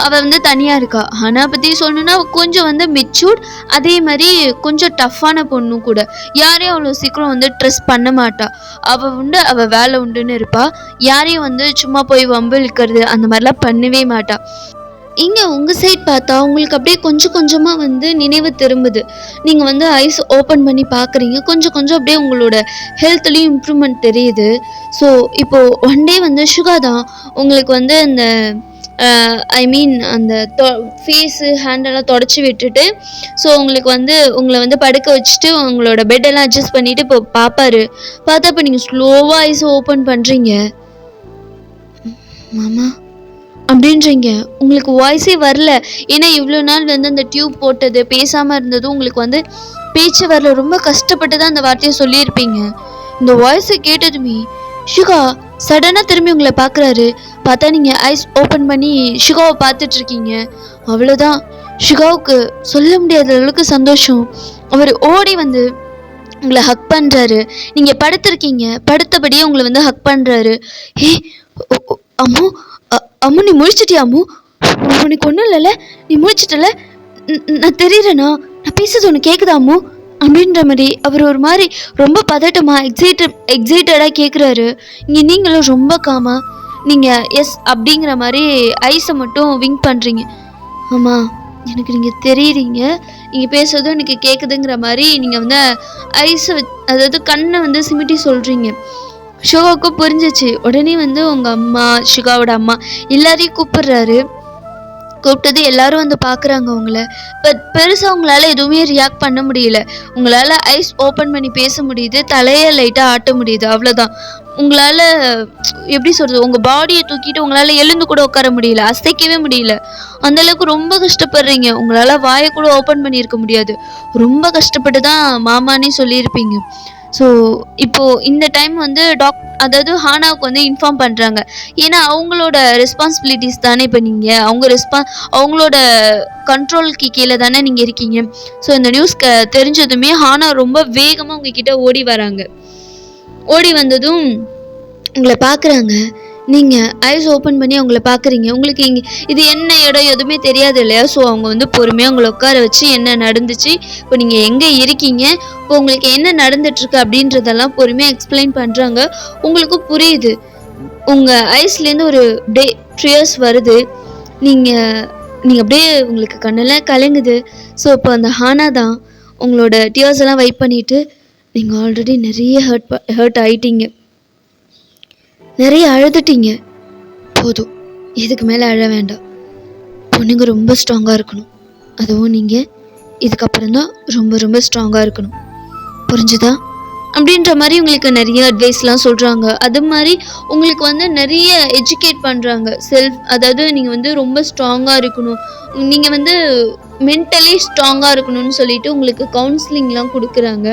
அவள் வந்து தனியாக இருக்கா. ஆனால் பற்றி சொல்லணுன்னா கொஞ்சம் வந்து மெச்சூர்ட், அதே மாதிரி கொஞ்சம் டஃப்பான பொண்ணும் கூட. யாரையும் அவ்வளோ சீக்கிரம் வந்து ட்ரஸ்ட் பண்ண மாட்டா. அவள் உண்டு அவள் வேலை உண்டுன்னு இருப்பாள். யாரையும் வந்து சும்மா போய் வம்பு இழுக்கிறது அந்த மாதிரிலாம் பண்ணவே மாட்டா. இங்கே உங்கள் சைட் பார்த்தா உங்களுக்கு அப்படியே கொஞ்சம் கொஞ்சமாக வந்து நினைவு திரும்புது. நீங்கள் வந்து ஐஸ் ஓப்பன் பண்ணி பார்க்குறீங்க. கொஞ்சம் கொஞ்சம் அப்படியே உங்களோட ஹெல்த்லேயும் இம்ப்ரூவ்மெண்ட் தெரியுது. ஸோ இப்போது ஒன் டே வந்து சுகா தான் உங்களுக்கு வந்து அந்த ஐ மீன் அந்த ஃபேஸு ஹேண்டெல்லாம் தொடச்சி விட்டுட்டு, ஸோ உங்களுக்கு வந்து உங்களை வந்து படுக்க வச்சுட்டு உங்களோட பெட்டெல்லாம் அட்ஜஸ்ட் பண்ணிவிட்டு இப்போ பார்ப்பாரு. பார்த்தா இப்போ நீங்கள் ஸ்லோவாக ஐஸ் ஓப்பன் பண்ணுறீங்க. மாமா அப்படின்றீங்க. உங்களுக்கு வாய்ஸே வரல. ஏன்னா இவ்வளோ நாள் வந்து அந்த டியூப் போட்டது, பேசாமல் இருந்ததும் உங்களுக்கு வந்து பேச்சு வரல. ரொம்ப கஷ்டப்பட்டு தான் அந்த வார்த்தையை சொல்லியிருப்பீங்க. இந்த வாய்ஸை கேட்டதுமே சுகா சடனாக திரும்பி உங்களை பார்க்குறாரு. பார்த்தா நீங்கள் ஐஸ் ஓப்பன் பண்ணி சுகாவை பார்த்துட்ருக்கீங்க. அவ்வளோதான், சுகாவுக்கு சொல்ல முடியாத அளவுக்கு சந்தோஷம். அவர் ஓடி வந்து உங்களை ஹக் பண்ணுறாரு. நீங்கள் படுத்திருக்கீங்க, படுத்தபடியே உங்களை வந்து ஹக் பண்ணுறாரு. ஏ அம்மு, அம்மு நீ முழிச்சிட்டியா? அம்மு உனக்கு ஒன்றும் இல்லைல்ல, நீ முழிச்சிட்டல, நான் தெரியுறேண்ணா, நான் பேசுறது ஒன்று கேட்குதா அம்மு அப்படின்ற மாதிரி அவர் ஒரு மாதிரி ரொம்ப பதட்டமாக எக்ஸைட்டடாக கேட்குறாரு. இங்கே நீங்களும் ரொம்ப காமா நீங்கள் எஸ் அப்படிங்கிற மாதிரி ஐஸை மட்டும் விங்க் பண்ணுறீங்க. ஆமாம் எனக்கு நீங்கள் தெரியுறீங்க, நீங்கள் பேசுறதும் எனக்கு கேட்குதுங்கிற மாதிரி நீங்கள் வந்து ஐஸை அதாவது கண்ணை வந்து சிமிட்டி சொல்கிறீங்க. ஷோவாவுக்கும் புரிஞ்சிச்சு. உடனே வந்து உங்கள் அம்மா, சுகாவோட அம்மா எல்லாரையும் கூப்பிடுறாரு. கூப்பிட்டது எல்லாரும் வந்து பார்க்குறாங்க அவங்கள. பட் பெருசாக உங்களால் எதுவுமே ரியாக்ட் பண்ண முடியல. உங்களால் ஐஸ் ஓப்பன் பண்ணி பேச முடியுது, தலையை லைட்டாக ஆட்ட முடியுது, அவ்வளோதான். உங்களால் எப்படி சொல்கிறது, உங்கள் பாடியை தூக்கிட்டு உங்களால் எழுந்து கூட உட்கார முடியல, அசைக்கவே முடியல. அந்தளவுக்கு ரொம்ப கஷ்டப்படுறீங்க. உங்களால் வாயை கூட ஓப்பன் பண்ணியிருக்க முடியாது. ரொம்ப கஷ்டப்பட்டு தான் மாமானே சொல்லியிருப்பீங்க. ஸோ இப்போது இந்த டைம் வந்து அதாவது ஹானாவுக்கு வந்து இன்ஃபார்ம் பண்ணுறாங்க. ஏன்னா அவங்களோட ரெஸ்பான்சிபிலிட்டிஸ் தானே இப்போ நீங்கள் அவங்களோட கண்ட்ரோலுக்கு கீழே தானே நீங்கள் இருக்கீங்க. ஸோ இந்த நியூஸ் தெரிஞ்சதுமே ஹானா ரொம்ப வேகமாக உங்ககிட்ட ஓடி வராங்க. ஓடி வந்ததும் உங்களை பார்க்குறாங்க. நீங்கள் ஐஸ் ஓப்பன் பண்ணி அவங்கள பார்க்குறீங்க. உங்களுக்கு இங்கே இது என்ன இடம் எதுவுமே தெரியாது இல்லையா? ஸோ அவங்க வந்து பொறுமையாக உங்களை உட்கார வச்சு என்ன நடந்துச்சு, இப்போ நீங்கள் எங்கே இருக்கீங்க, இப்போ உங்களுக்கு என்ன நடந்துட்டுருக்கு அப்படின்றதெல்லாம் பொறுமையாக எக்ஸ்பிளைன் பண்ணுறாங்க. உங்களுக்கும் புரியுது. உங்கள் ஐஸ்லேருந்து ஒரு டே ட்ரியர்ஸ் வருது. நீங்கள் அப்படியே உங்களுக்கு கண்ணெல்லாம் கலங்குது. ஸோ இப்போ அந்த ஹானா தான் உங்களோட டியர்ஸ் எல்லாம் வைப் பண்ணிவிட்டு, நீங்கள் ஆல்ரெடி நிறைய ஹர்ட் ஆகிட்டீங்க, நிறைய அழுதுட்டீங்க, போதும், இதுக்கு மேலே அழ வேண்டாம், பொண்ணுங்க ரொம்ப ஸ்ட்ராங்காக இருக்கணும், அதுவும் நீங்கள் இதுக்கப்புறம் தான் ரொம்ப ரொம்ப ஸ்ட்ராங்காக இருக்கணும், புரிஞ்சுதா அப்படின்ற மாதிரி உங்களுக்கு நிறைய அட்வைஸ்லாம் சொல்கிறாங்க. அது மாதிரி உங்களுக்கு வந்து நிறைய எஜுகேட் பண்ணுறாங்க. அதாவது நீங்கள் வந்து ரொம்ப ஸ்ட்ராங்காக இருக்கணும், நீங்கள் வந்து மென்டலி ஸ்ட்ராங்காக இருக்கணும்னு சொல்லிட்டு உங்களுக்கு கவுன்சிலிங்லாம் கொடுக்குறாங்க.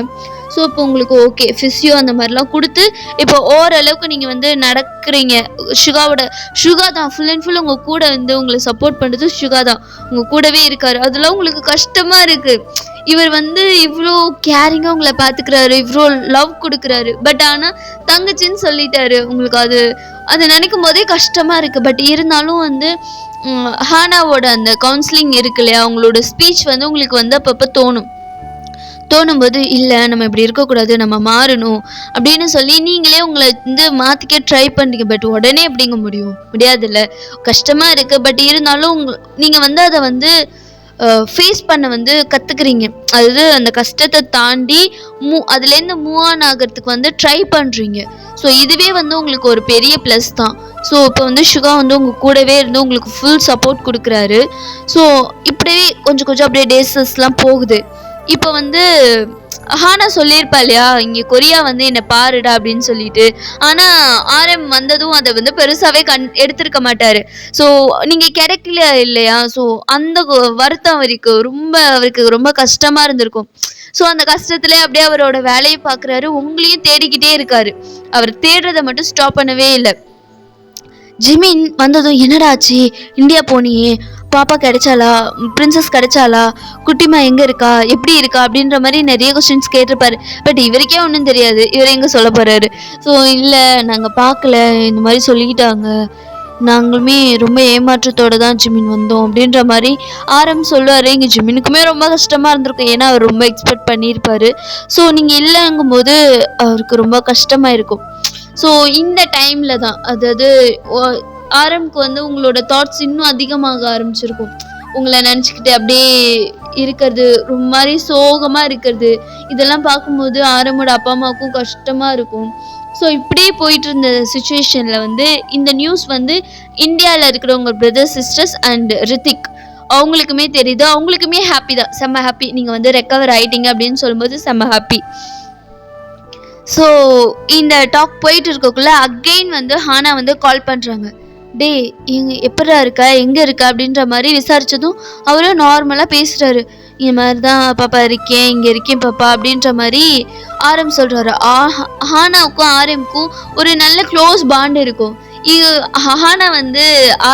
ஸோ இப்போ உங்களுக்கு ஓகே ஃபிசியோ அந்த மாதிரிலாம் கொடுத்து இப்போ ஓரளவுக்கு நீங்கள் வந்து நடக்கிறீங்க. சுகா தான் ஃபுல் அண்ட் ஃபுல் உங்கள் கூட வந்து உங்களை சப்போர்ட் பண்ணுறது சுகா தான் உங்கள் கூடவே இருக்கார். அதெல்லாம் உங்களுக்கு கஷ்டமாக இருக்குது. இவர் வந்து இவ்வளோ கேரிங்காக உங்களை பார்த்துக்கிறாரு, இவ்வளோ லவ் கொடுக்குறாரு. பட் ஆனால் தங்கச்சின்னு சொல்லிட்டாரு. உங்களுக்கு அது நினைக்கும் போதே கஷ்டமாக இருக்குது. பட் இருந்தாலும் வந்து ஹானாவோட அந்த கவுன்சிலிங் இருக்கு இல்லையா, அவங்களோட ஸ்பீச் வந்து உங்களுக்கு வந்து அப்பப்போ தோணும்போது இல்லை நம்ம இப்படி இருக்கக்கூடாது, நம்ம மாறணும் அப்படின்னு சொல்லி நீங்களே உங்களை வந்து மாற்றிக்க ட்ரை பண்ணுறீங்க. பட் உடனே எப்படிங்க முடியாதுல்ல, கஷ்டமாக இருக்குது. பட் இருந்தாலும் நீங்கள் வந்து அதை வந்து ஃபேஸ் பண்ண வந்து கற்றுக்குறீங்க. அதாவது அந்த கஷ்டத்தை தாண்டி அதுலேருந்து மூவ் ஆன் ஆகிறதுக்கு வந்து ட்ரை பண்ணுறீங்க. ஸோ இதுவே வந்து உங்களுக்கு ஒரு பெரிய ப்ளஸ் தான். ஸோ இப்போ வந்து சுகா வந்து உங்கள் கூடவே இருந்து உங்களுக்கு ஃபுல் சப்போர்ட் கொடுக்குறாரு. ஸோ இப்படியே கொஞ்சம் கொஞ்சம் அப்படியே டேஸஸ்லாம் போகுது. இப்போ வந்து ஹானா சொல்லியிருப்பா இல்லையா, இங்கே கொரியா வந்து என்னை பாருடா அப்படின்னு சொல்லிட்டு. ஆனால் ஆர்எம் வந்ததும் அதை வந்து பெருசாகவே எடுத்திருக்க மாட்டார். ஸோ நீங்கள் கிடைக்கல இல்லையா, ஸோ அந்த வருத்தம் அவருக்கு ரொம்ப கஷ்டமாக இருந்திருக்கும். ஸோ அந்த கஷ்டத்துல அப்படியே அவரோட வேலையை பார்க்குறாரு, உங்களையும் தேடிக்கிட்டே இருக்காரு. அவர் தேடுறதை மட்டும் ஸ்டாப் பண்ணவே இல்லை. ஜிமின் வந்ததும் என்னடா ஆச்சு, இந்தியா போனியே, பாப்பா கிடைச்சாலா, பிரின்சஸ் கிடைச்சாலா, குட்டிமா எங்கே இருக்கா, எப்படி இருக்கா அப்படின்ற மாதிரி நிறைய கொஸ்டின்ஸ் கேட்டிருப்பாரு. பட் இவருக்கே ஒன்றும் தெரியாது, இவர் எங்கே சொல்ல போகிறாரு. ஸோ இல்லை நாங்கள் பார்க்கல, இந்த மாதிரி சொல்லிக்கிட்டாங்க, நாங்களுமே ரொம்ப ஏமாற்றத்தோடு தான் ஜிமின் வந்தோம் அப்படின்ற மாதிரி ஆரம் சொல்லுவார். இங்கே ஜிமினுக்குமே ரொம்ப கஷ்டமாக இருந்திருக்கும், ஏன்னா அவர் ரொம்ப எக்ஸ்பெக்ட் பண்ணியிருப்பார். ஸோ நீங்கள் இல்லைங்கும்போது அவருக்கு ரொம்ப கஷ்டமாக இருக்கும். ஸோ இந்த டைமில் தான், அதாவது ஆரம்க்கு வந்து உங்களோட தாட்ஸ் இன்னும் அதிகமாக ஆரம்பிச்சிருக்கும். உங்களை நினச்சிக்கிட்டு அப்படியே இருக்கிறது, ரொம்ப மாதிரி சோகமாக இருக்கிறது, இதெல்லாம் பார்க்கும்போது ஆரமோட அப்பா அம்மாவுக்கும் கஷ்டமாக இருக்கும். ஸோ இப்படியே போயிட்டு இருந்த சுச்சுவேஷனில் வந்து இந்த நியூஸ் வந்து இந்தியாவில் இருக்கிறவங்க பிரதர்ஸ் சிஸ்டர்ஸ் அண்ட் ரித்திக் அவங்களுக்குமே தெரியுது. அவங்களுக்குமே ஹாப்பி தான், செம்ம ஹாப்பி. நீங்கள் வந்து ரெக்கவர் ஆகிட்டீங்க அப்படின்னு சொல்லும்போது செம்ம ஹாப்பி. ஸோ இந்த டாக் போயிட்டு இருக்கக்குள்ள அகெயின் வந்து ஹானா வந்து கால் பண்ணுறாங்க. டே எப்படா இருக்கா, எங்கே இருக்கா அப்படின்ற மாதிரி விசாரித்ததும் அவரும் நார்மலாக பேசுகிறாரு. இந்த மாதிரி தான் பாப்பா இருக்கேன், இங்கே இருக்கேன் பாப்பா அப்படின்ற மாதிரி ஆரம் சொல்கிறாரு. ஹானாவுக்கும் ஆரம்க்கும் ஒரு நல்ல க்ளோஸ் பாண்ட் இருக்கும். ஹானா வந்து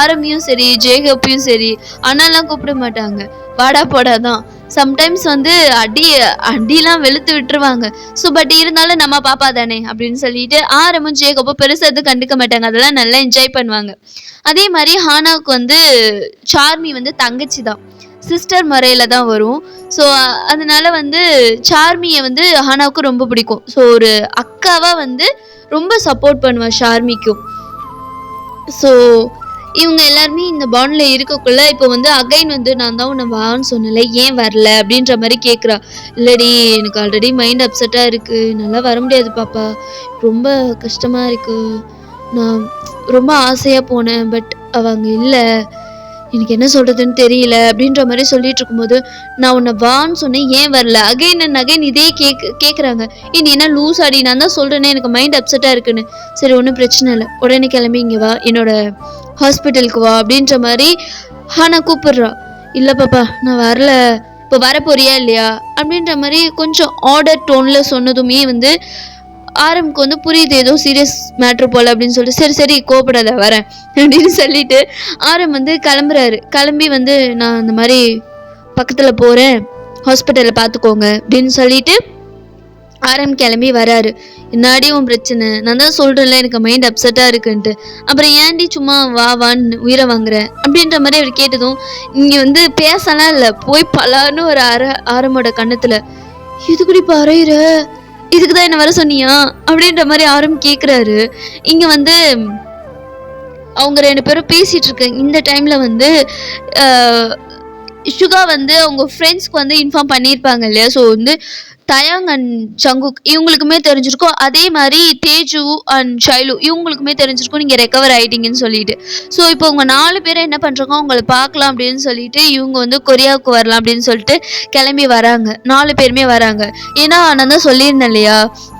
ஆரம்பியும் சரி ஜேகப்பையும் சரி அண்ணாலாம் கூப்பிட மாட்டாங்க, வாடா போடா தான். சம்டைம்ஸ் வந்து அடிலாம் வெளுத்து விட்டுருவாங்க. ஸோ பட் இருந்தாலும் நம்ம பாப்பா தானே அப்படின்னு சொல்லிட்டு ஆரமும் ஜேகப்போ பெருசாக எதுவும் கண்டுக்க மாட்டாங்க, அதெல்லாம் நல்லா என்ஜாய் பண்ணுவாங்க. அதே மாதிரி ஹானாவுக்கு வந்து சார்மி வந்து தங்கச்சி தான், சிஸ்டர் முறையில் தான் வரும். ஸோ அதனால வந்து சார்மியை வந்து ஹானாவுக்கு ரொம்ப பிடிக்கும். ஸோ ஒரு அக்காவாக வந்து ரொம்ப சப்போர்ட் பண்ணுவாள் சார்மிக்கும். ஸோ இவங்க எல்லாருமே இந்த பாண்டில் இருக்கக்குள்ள இப்போ வந்து அகைன் வந்து நான் தான் உன்னை வான்னு சொன்னல, ஏன் வரல அப்படின்ற மாதிரி கேட்குறா. இல்லடி எனக்கு ஆல்ரெடி மைண்ட் அப்செட்டாக இருக்குது, நல்லா வர முடியாது பாப்பா, ரொம்ப கஷ்டமாக இருக்குது, நான் ரொம்ப ஆசையாக போனேன், பட் அவங்க இல்லை, எனக்கு என்ன சொல்கிறதுன்னு தெரியல அப்படின்ற மாதிரி சொல்லிட்டு இருக்கும்போது நான் உன்னை வான்னு சொன்னேன், ஏன் வரல, அகைன் அண்ட் அகைன் இதே கேட்குறாங்க. நீ என்ன லூஸ் ஆடி, நான் தான் சொல்கிறேனே எனக்கு மைண்ட் அப்செட்டாக இருக்குன்னு. சரி ஒன்றும் பிரச்சனை இல்லை, உடனே கிளம்பி இங்கே வா, என்னோட ஹாஸ்பிட்டலுக்கு வா அப்படின்ற மாதிரி ஹானா கூப்பிடுறா. இல்லை பாப்பா நான் வரல, இப்போ வரப்போறியா இல்லையா அப்படின்ற மாதிரி கொஞ்சம் ஆர்டர் டோனில் சொன்னதுமே வந்து ஆரம்க்கு வந்து புரியுது ஏதோ சீரியஸ் மேட்ரு போல் அப்படின்னு சொல்லிட்டு சரி சரி கோபப்படாத வரேன் அப்படின்னு சொல்லிட்டு ஆரம் வந்து கிளம்புறாரு. கிளம்பி வந்து நான் இந்த மாதிரி பக்கத்தில் போகிறேன், ஹாஸ்பிட்டலில் பார்த்துக்கோங்க அப்படின்னு சொல்லிட்டு ஆரம் கிளம்பி வராரு. என்னாடி உன் பிரச்சனை, நான் தான் சொல்கிறேன்ல எனக்கு மைண்ட் அப்செட்டாக இருக்குன்ட்டு, அப்புறம் ஏன்டி சும்மா வான்னு உயிரை வாங்குறேன் அப்படின்ற மாதிரி அவர் கேட்டதும் இங்கே வந்து பேசலாம் இல்லை, போய் பலான்னு ஒரு ஆரமோட கண்ணத்தில் இதுக்குடி பறையிற, இதுக்கு தான் என்ன வர சொன்னியா அப்படின்ற மாதிரி ஆரம் கேட்குறாரு. இங்கே வந்து அவங்க 2 பேரும் பேசிகிட்டு இருக்காங்க. இந்த டைமில் வந்து சுகா வந்து அவங்க ஃப்ரெண்ட்ஸ்க்கு வந்து இன்ஃபார்ம் பண்ணியிருப்பாங்க இல்லையா. ஸோ வந்து தயாங் அண்ட் சங்குக் இவங்களுக்குமே தெரிஞ்சிருக்கும், அதே மாதிரி தேஜு அண்ட் ஷைலு இவங்களுக்குமே தெரிஞ்சிருக்கும் நீங்கள் ரெக்கவர் ஆகிட்டீங்கன்னு சொல்லிட்டு. ஸோ இப்போ உங்க 4 பேரை என்ன பண்ணுறாங்க, அவங்கள பார்க்கலாம் அப்படின்னு சொல்லிட்டு இவங்க வந்து கொரியாவுக்கு வரலாம் அப்படின்னு சொல்லிட்டு கிளம்பி வராங்க. 4 பேருமே வராங்க. ஏன்னா நான் தான் சொல்லியிருந்தேன் இல்லையா,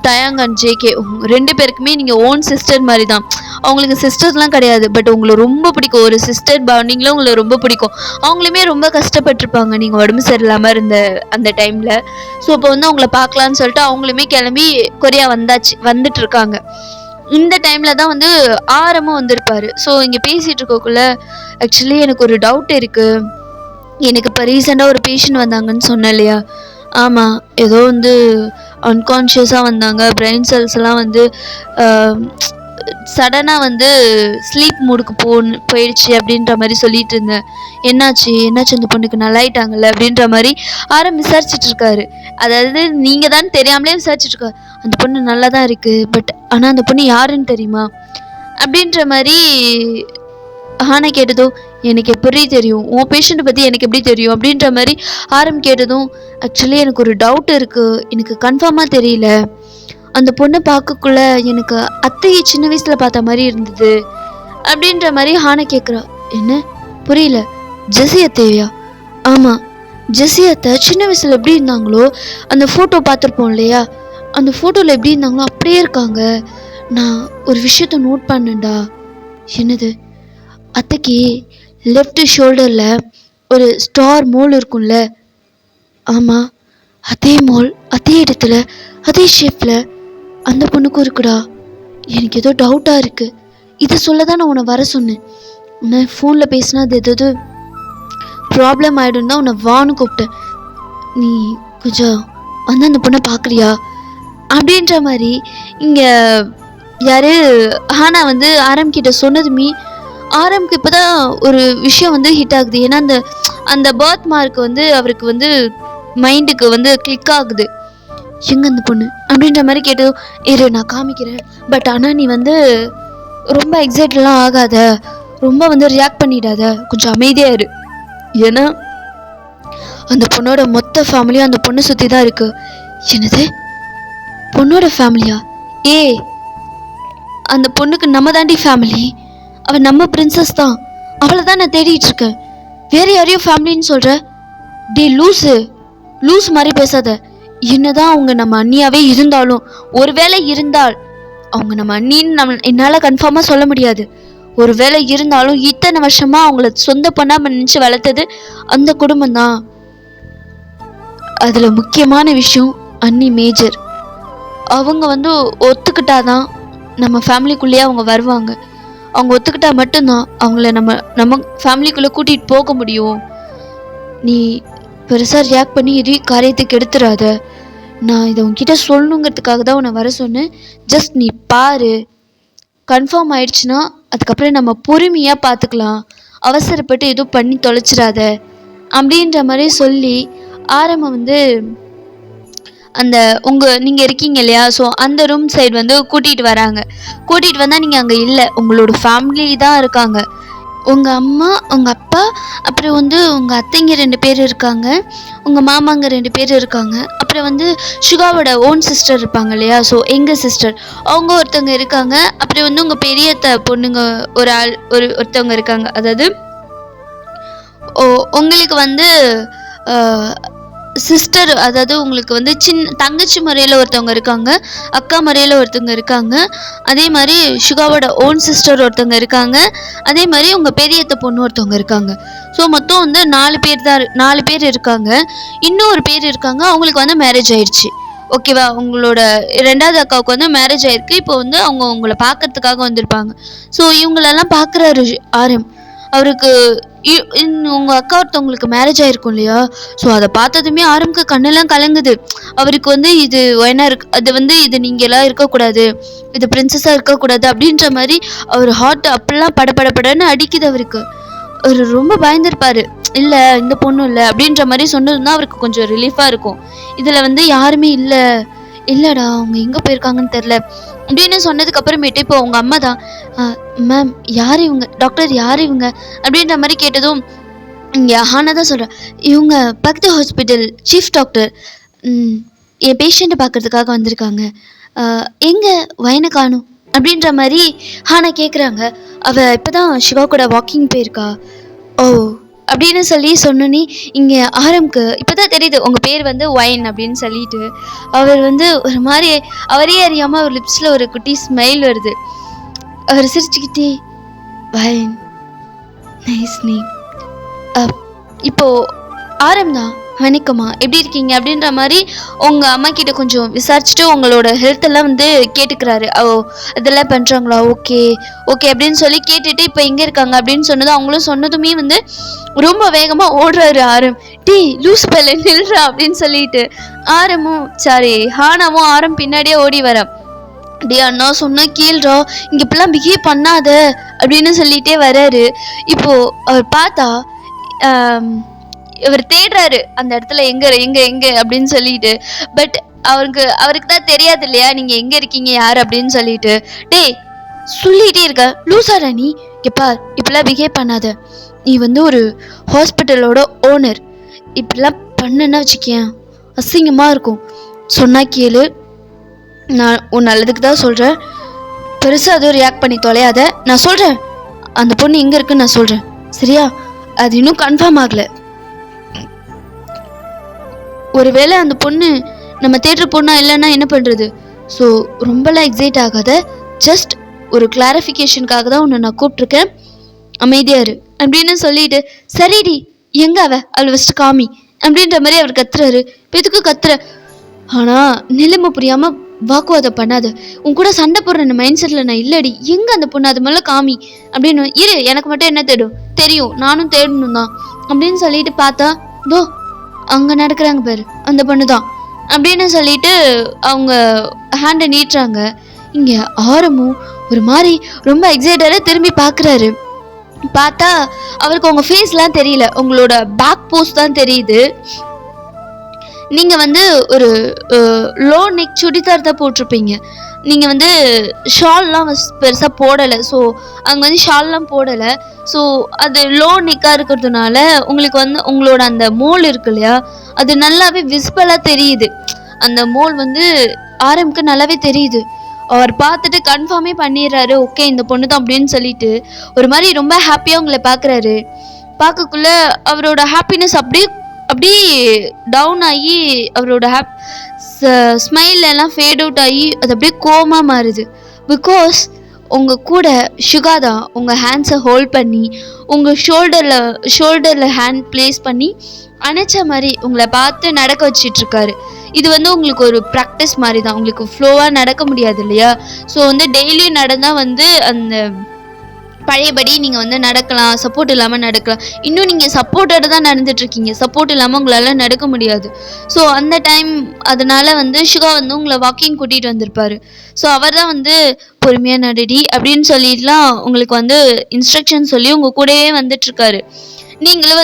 தயாங் அண்ட் ஜேகே 2 பேருக்குமே நீங்கள் ஓன் சிஸ்டர் மாதிரி தான். அவங்களுக்கு சிஸ்டர்ஸ்லாம் கிடையாது, பட் உங்களை ரொம்ப பிடிக்கும், ஒரு சிஸ்டர் பாண்டிங்கில் உங்களை ரொம்ப பிடிக்கும். அவங்களுமே ரொம்ப கஷ்டப்பட்டிருப்பாங்க நீங்கள் உடம்பு சரியில்லாமல் இருந்த அந்த டைமில். ஸோ இப்போ வந்து அவங்கள பார்க்கலான்னு சொல்லிட்டு அவங்களுமே கிளம்பி கொரியா வந்துட்டு இருக்காங்க. இந்த டைமில் தான் வந்து ஆரமும் வந்திருப்பார். ஸோ இங்கே பேசிகிட்டு இருக்கக்குள்ள ஆக்சுவலி எனக்கு ஒரு டவுட் இருக்குது, எனக்கு இப்போ ரீசெண்டாக ஒரு பேஷண்ட் வந்தாங்கன்னு சொன்னேன் இல்லையா, ஆமாம் ஏதோ வந்து அன்கான்ஷியஸாக வந்தாங்க, பிரெயின் செல்ஸ்லாம் வந்து சடனாக வந்து ஸ்லீப் மூடுக்கு போயிடுச்சு அப்படின்ற மாதிரி சொல்லிட்டு இருந்தேன். என்னாச்சு அந்த பொண்ணுக்கு நல்லாயிட்டாங்கல்ல அப்படின்ற மாதிரி ஆரம் விசாரிச்சுட்டு இருக்காரு. அதாவது நீங்கள் தான் தெரியாமலே விசாரிச்சுட்டு இருக்காரு. அந்த பொண்ணு நல்லா தான் இருக்குது, பட் ஆனால் அந்த பொண்ணு யாருன்னு தெரியுமா அப்படின்ற மாதிரி ஹானா கேட்டதோ எனக்கு எப்படி தெரியும், உன் பேஷண்ட்டை பற்றி எனக்கு எப்படி தெரியும் அப்படின்ற மாதிரி ஆரம் கேட்டதும், ஆக்சுவலி எனக்கு ஒரு டவுட் இருக்குது, எனக்கு கன்ஃபார்மாக தெரியல, அந்த பொண்ணை பார்க்கக்குள்ள எனக்கு அத்தையை சின்ன வயசில் பார்த்த மாதிரி இருந்தது அப்படின்ற மாதிரி ஹானா கேட்குறா. என்ன புரியல? ஜெசி அத்தையா? ஆமாம், ஜெசி அத்தை சின்ன வயசில் எப்படி இருந்தாங்களோ அந்த ஃபோட்டோ பார்த்துருப்போம் இல்லையா, அந்த ஃபோட்டோவில் எப்படி இருந்தாங்களோ அப்படியே இருக்காங்க. நான் ஒரு விஷயத்த நோட் பண்ணேன்டா. என்னது? அத்தைக்கு லெஃப்ட் ஷோல்டரில் ஒரு ஸ்டார் மோல் இருக்கும்ல? ஆமாம், அதே மோல் அதே இடத்துல அதே ஷேப்பில் அந்த பொண்ணுக்கும் இருக்குடா. எனக்கு ஏதோ டவுட்டாக இருக்குது, இதை சொல்ல தான் நான் உன்னை வர சொன்னேன். உன்னை ஃபோனில் பேசினா அது ஏதாவது ப்ராப்ளம் ஆகிடும் தான் உன்னை வான்னு கூப்பிட்டேன். நீ கொஞ்சம் வந்து அந்த பொண்ணை பார்க்குறியா அப்படின்ற மாதிரி இங்கே யார் ஹானா வந்து ஆரம் கிட்ட சொன்னதுமே ஆரம்க்கு இப்போ தான் ஒரு விஷயம் வந்து ஹிட் ஆகுது. ஏன்னா அந்த அந்த பர்த் மார்க் வந்து அவருக்கு வந்து மைண்டுக்கு வந்து கிளிக் ஆகுது. எங்கே அந்த பொண்ணு அப்படின்ற மாதிரி கேட்டதும், இரு நான் காமிக்கிறேன், பட் ஆனால் நீ வந்து ரொம்ப எக்ஸைட்லாம் ஆகாத, ரொம்ப வந்து ரியாக்ட் பண்ணிடாத, கொஞ்சம் அமைதியாக இரு. ஏன்னா அந்த பொண்ணோட மொத்த ஃபேமிலியும் அந்த பொண்ணை சுற்றி தான் இருக்குது. என்னது? பொண்ணோட ஃபேமிலியா? ஏ, அந்த பொண்ணுக்கு நம்ம தாண்டி ஃபேமிலி, அவள் நம்ம பிரின்சஸ் தான், அவளை தான் நான் தேடிட்டு இருக்கேன். வேற யாரையும் ஃபேமிலின்னு சொல்கிற? டே லூஸு, லூஸ் மாதிரி பேசாத. என்னதான் அவங்க நம்ம அண்ணியாவே இருந்தாலும், ஒருவேளை இருந்தால், அவங்க நம்ம அண்ணின்னு என்னால் கன்ஃபார்மாக சொல்ல முடியாது, ஒருவேளை இருந்தாலும் இத்தனை வருஷமா அவங்கள சொந்த பொண்ணா நினச்சி வளர்த்தது அந்த குடும்பம் தான். அதில் முக்கியமான விஷயம் அண்ணி மேஜர், அவங்க வந்து ஒத்துக்கிட்டாதான் நம்ம ஃபேமிலிக்குள்ளேயே அவங்க வருவாங்க. அவங்க ஒத்துக்கிட்டா மட்டும்தான் அவங்கள நம்ம ஃபேமிலிக்குள்ளே கூட்டிகிட்டு போக முடியும். நீ பெருசாக ரியாக்ட் பண்ணி எதையும் காரியத்துக்கு எடுத்துடாத. நான் இதை உன்கிட்ட சொல்லணுங்கிறதுக்காக தான் உன்னை வர சொன்னேன். ஜஸ்ட் நீ பாரு, கன்ஃபார்ம் ஆயிடுச்சுன்னா அதுக்கப்புறம் நம்ம பொறுமையாக பார்த்துக்கலாம், அவசரப்பட்டு எதுவும் பண்ணி தொலைச்சிடாத அப்படின்ற மாதிரி சொல்லி ஆரம்பம் வந்து அந்த நீங்கள் இருக்கீங்க இல்லையா, ஸோ அந்த ரூம் சைடு வந்து கூட்டிகிட்டு வராங்க. கூட்டிகிட்டு வந்தால் நீங்கள் அங்கே இல்லை, உங்களோட ஃபேமிலி தான் இருக்காங்க. உங்கள் அம்மா, உங்கள் அப்பா, அப்புறம் வந்து உங்கள் அத்தைங்க 2 பேர் இருக்காங்க, உங்கள் மாமாங்க 2 பேர் இருக்காங்க, அப்புறம் வந்து சுகாவோட ஓன் சிஸ்டர் இருப்பாங்க இல்லையா, ஸோ எங்கள் சிஸ்டர் அவங்க ஒருத்தவங்க இருக்காங்க, அப்புறம் வந்து உங்கள் பெரிய பொண்ணுங்க ஒருத்தவங்க இருக்காங்க. அதாவது உங்களுக்கு வந்து சிஸ்டர், அதாவது உங்களுக்கு வந்து தங்கச்சி முறையில் ஒருத்தவங்க இருக்காங்க, அக்கா முறையில் ஒருத்தவங்க இருக்காங்க, அதே மாதிரி சுகாவோட ஓன் சிஸ்டர் ஒருத்தவங்க இருக்காங்க, அதே மாதிரி உங்கள் பெரியத்த பொண்ணு ஒருத்தவங்க இருக்காங்க. ஸோ மொத்தம் வந்து 4 பேர் இருக்காங்க. இன்னொரு பேர் இருக்காங்க, அவங்களுக்கு வந்து மேரேஜ் ஆயிடுச்சு. ஓகேவா? உங்களோட 2வது அக்காவுக்கு வந்து மேரேஜ் ஆயிருக்கு. இப்போ வந்து அவங்க உங்களை பார்க்கறதுக்காக வந்திருப்பாங்க. ஸோ இவங்களெல்லாம் பார்க்குறாரு ஆரம். அவருக்கு உங்கள் அக்கா ஒருத்தவங்களுக்கு மேரேஜ் ஆகிருக்கும் இல்லையா, ஸோ அதை பார்த்ததுமே ஆரம்புக்கு கண்ணெல்லாம் கலங்குது. அவருக்கு வந்து இது என்ன இருக்கு, அது வந்து இது நீங்களாம் இருக்கக்கூடாது, இது பிரின்சஸாக இருக்கக்கூடாது அப்படின்ற மாதிரி அவர் ஹார்ட் அப்படிலாம் படன்னு அடிக்குது. அவருக்கு அவர் ரொம்ப பயந்துருப்பார். இல்லை இந்த பொண்ணு இல்லை அப்படின்ற மாதிரி சொன்னதுன்னா அவருக்கு கொஞ்சம் ரிலீஃபாக இருக்கும். இதில் வந்து யாருமே இல்லைடா அவங்க எங்கே போயிருக்காங்கன்னு தெரில அப்படின்னு சொன்னதுக்கு அப்புறமேட்டு இப்போ உங்கள் அம்மா தான், மேம் யார் இவங்க, டாக்டர் யார் இவங்க அப்படின்ற மாதிரி கேட்டதும் இங்கே ஹானா தான் சொல்கிறேன், இவங்க பக்கத்து ஹாஸ்பிட்டல் சீஃப் டாக்டர், என் பேஷண்ட்டை பார்க்கறதுக்காக வந்திருக்காங்க, எங்கே வயனை காணும் அப்படின்ற மாதிரி ஹானா கேட்குறாங்க. அவள் இப்போ தான் சிவா கூட வாக்கிங் போயிருக்கா. ஓ அப்படின்னு சொல்லி சொன்னோன்னே இங்கே ஆரம்க்கு இப்போ தான் தெரியுது உங்கள் பேர் வந்து ஒயின் அப்படின்னு சொல்லிட்டு, அவர் வந்து ஒரு மாதிரி அவரே அறியாமல் அவர் லிப்ஸில் ஒரு குட்டி ஸ்மைல் வருது. அவர் சிரிச்சுக்கிட்டே, ஒயின் நைஸ் நேம். இப்போது ஆரம் தான், வணக்கம்மா எப்படி இருக்கீங்க அப்படின்ற மாதிரி உங்கள் அம்மா கிட்ட கொஞ்சம் விசாரிச்சுட்டு உங்களோட ஹெல்த்தெல்லாம் வந்து கேட்டுக்கிறாரு. இதெல்லாம் பண்ணுறாங்களா, ஓகே அப்படின்னு சொல்லி கேட்டுட்டு இப்போ எங்கே இருக்காங்க அப்படின்னு சொன்னது, அவங்களும் சொன்னதுமே வந்து ரொம்ப வேகமாக ஓடுறாரு ஆரம். டீ லூஸ் பல்ல நில்றா அப்படின்னு சொல்லிட்டு ஆரமும் ஹானாவும் ஆரம் பின்னாடியே ஓடி வர, டே அண்ணா சொன்னா கேள்றா, இங்கே இப்பெல்லாம் பிஹேவ் பண்ணாத அப்படின்னு சொல்லிட்டே வராரு. இப்போது அவர் பார்த்தா இவர் தேடுறாரு அந்த இடத்துல எங்க அப்படின்னு சொல்லிட்டு, பட் அவருக்கு தான் தெரியாது இல்லையா நீங்க எங்க இருக்கீங்க யார் அப்படின்னு சொல்லிட்டு. டே சொல்லிட்டே இருக்க லூசாடா நீ, எப்பா இப்பெல்லாம் பிஹேவ் பண்ணாத, நீ வந்து ஒரு ஹாஸ்பிட்டலோட ஓனர், இப்படிலாம் பண்ணுன்னா வச்சுக்கேன் அசிங்கமாக இருக்கும். சொன்னா கேளு, நான் உன் நல்லதுக்கு தான் சொல்கிறேன். பெருசாக அதுவும் ரியாக்ட் பண்ணி தொலையாத. நான் சொல்கிறேன், அந்த பொண்ணு எங்கே இருக்குன்னு நான் சொல்கிறேன், சரியா? அது இன்னும் கன்ஃபார்ம் ஆகலை. ஒருவேளை அந்த பொண்ணு நம்ம தேட்டர் பொண்ணா இல்லைன்னா என்ன பண்ணுறது? ஸோ ரொம்பலாம் எக்ஸைட் ஆகாத. ஜஸ்ட் ஒரு கிளாரிஃபிகேஷனுக்காக தான் உன்னை நான் கூப்பிட்ருக்கேன், அமைதியாரு அப்படின்னு சொல்லிட்டு, சரிடி எங்க அவளை ஃபஸ்ட்டு காமி அப்படின்ற மாதிரி அவர் கத்துறாரு. இப்போ எதுக்கு கத்துற? ஆனால் நிலைமை புரியாமல் வாக்குவாதம் பண்ணாத. உன் கூட சண்டை போடுற மைண்ட் செட்டில் நான் இல்லடி. எங்கே அந்த பொண்ணு? அது மேலே காமி அப்படின்னு. இரு, எனக்கு மட்டும் என்ன தெரியும், நானும் தேடணும் தான் அப்படின்னு சொல்லிட்டு பார்த்தா, தோ அங்கே நடக்கிறாங்க பாரு, அந்த பொண்ணு தான் அப்படின்னு சொல்லிட்டு அவங்க ஹேண்டை நீட்டுறாங்க. இங்கே ஆரமும் ஒரு மாதிரி ரொம்ப எக்ஸைட்டடாக திரும்பி பார்க்குறாரு. பார்த்தா அவருக்கு உங்கள் ஃபேஸ்லாம் தெரியல, உங்களோட பேக் போஸ்ட் தான் தெரியுது. நீங்கள் வந்து ஒரு லோ நெக் சுடிதார் தான் போட்டிருப்பீங்க. நீங்கள் வந்து ஷால்லாம் பெருசாக போடலை. ஸோ அங்கே வந்து ஷால்லாம் போடலை. ஸோ அது லோ நெக்காக இருக்கிறதுனால உங்களுக்கு வந்து உங்களோட அந்த மோல் இருக்கு இல்லையா, அது நல்லாவே விசிபிளாக தெரியுது. அந்த மோல் வந்து ஆரம்புக்கு நல்லாவே தெரியுது. அவர் பார்த்துட்டு கன்ஃபார்மே பண்ணிடுறாரு, ஓகே இந்த பொண்ணு தான் அப்படின்னு சொல்லிட்டு ஒரு மாதிரி ரொம்ப ஹாப்பியாக உங்களை பார்க்குறாரு. பார்க்கக்குள்ள அவரோட ஹாப்பினஸ் அப்படியே டவுன் ஆகி அவரோட ஸ்மைல் எல்லாம் ஃபேட் அவுட் ஆகி அது அப்படியே கோமா மாறுது. பிகாஸ் உங்கள் கூட சுகா தான் உங்கள் ஹேண்ட்ஸை ஹோல்ட் பண்ணி உங்கள் ஷோல்டரில் ஹேண்ட் ப்ளேஸ் பண்ணி அணைச்ச மாதிரி உங்களை பார்த்து நடக்க வச்சிட்ருக்காரு. இது வந்து உங்களுக்கு ஒரு ப்ராக்டிஸ் மாதிரி தான். உங்களுக்கு ஃப்ளோவாக நடக்க முடியாது இல்லையா? ஸோ வந்து டெய்லியும் நடந்தால் வந்து அந்த பழையபடி நீங்கள் வந்து நடக்கலாம், சப்போர்ட் இல்லாமல் நடக்கலாம். இன்னும் நீங்கள் சப்போர்ட்டோடு தான் நடந்துட்டுருக்கீங்க, சப்போர்ட் இல்லாமல் உங்களால் நடக்க முடியாது. ஸோ அந்த டைம் அதனால் வந்து சுகா வந்து உங்களை வாக்கிங் கூட்டிகிட்டு வந்திருப்பார். ஸோ அவர் தான் வந்து பொறுமையாக நடடி அப்படின்னு சொல்லிட்டுலாம் உங்களுக்கு வந்து இன்ஸ்ட்ரக்ஷன் சொல்லி உங்கள் கூடவே வந்துட்டுருக்காரு. நீங்களும்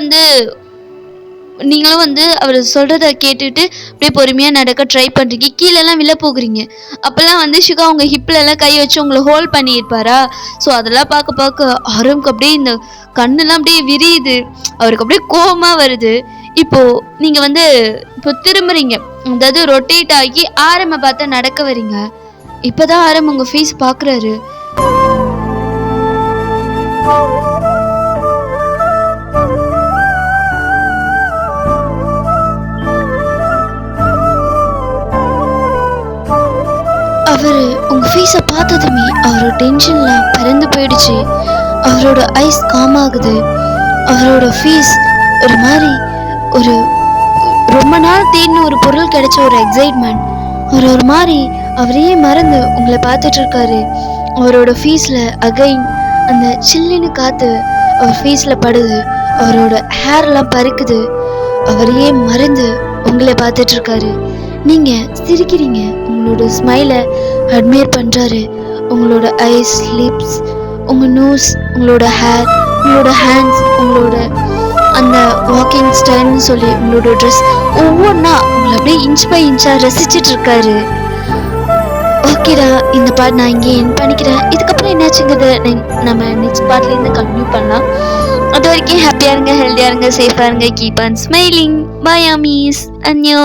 வந்து அவர் சொல்கிறத கேட்டுட்டு அப்படியே பொறுமையாக நடக்க ட்ரை பண்ணுறீங்க. கீழெல்லாம் விழ போகிறீங்க. அப்போல்லாம் வந்து சுகா உங்கள் ஹிப்லெல்லாம் கை வச்சு உங்களை ஹோல்ட் பண்ணியிருப்பாரா? ஸோ அதெல்லாம் பார்க்க ஆரம்புக்கு அப்படியே இந்த கண்ணெல்லாம் அப்படியே விரியுது, அவருக்கு அப்படியே கோபமாக வருது. இப்போது நீங்கள் வந்து இப்போ திரும்புறீங்க, அதாவது ரொட்டேட் ஆகி ஆரம்ப பார்த்து நடக்க வரீங்க. இப்போ தான் ஆரம் உங்கள் ஃபேஸ் பார்க்குறாரு. அவர் உங்கள் ஃபேஸை பார்த்ததுமே அவரோட டென்ஷன்லாம் பறந்து போயிடுச்சு. அவரோட ஐஸ் காம் ஆகுது. அவரோட ஃபேஸ் ஒரு மாதிரி ஒரு ரொம்ப நாள் தேடின ஒரு பொருள் கிடைச்ச ஒரு எக்ஸைட்மெண்ட். அவர் ஒரு மாதிரி அவரையே மறந்து உங்களை பார்த்துட்டு இருக்காரு. அவரோட ஃபேஸில் அகைன் அந்த சில்லுன்னு காற்று அவர் ஃபேஸில் படுது. அவரோட ஹேர்லாம் பறக்குது. அவரையே மறந்து உங்களை பார்த்துட்டு இருக்காரு. நீங்கள் சிரிக்கிறீங்க, உங்களோட ஸ்மைலை அட்மையர் பண்ணுறாரு. உங்களோட ஐஸ், லிப்ஸ், உங்கள் நோஸ், உங்களோட ஹேர், உங்களோட ஹேண்ட்ஸ், உங்களோட அந்த வாக்கிங் ஸ்டைல்னு சொல்லி உங்களோட ட்ரெஸ் ஒவ்வொன்றா உங்களை அப்படியே இன்ச் பை இன்ச்சாக ரசிச்சிட்ருக்காரு. ஓகேடா, இந்த பாட் நான் இங்கே என் பண்ணிக்கிறேன். இதுக்கப்புறம் என்னாச்சுங்கிறத நம்ம நெக்ஸ்ட் பார்ட்லேருந்து கண்டினியூ பண்ணலாம். அது வரைக்கும் ஹாப்பியாக இருங்க, ஹெல்த்தியாக இருங்க, சேஃபாக இருங்க. Keep on smiling. By Amish. அன்யோ.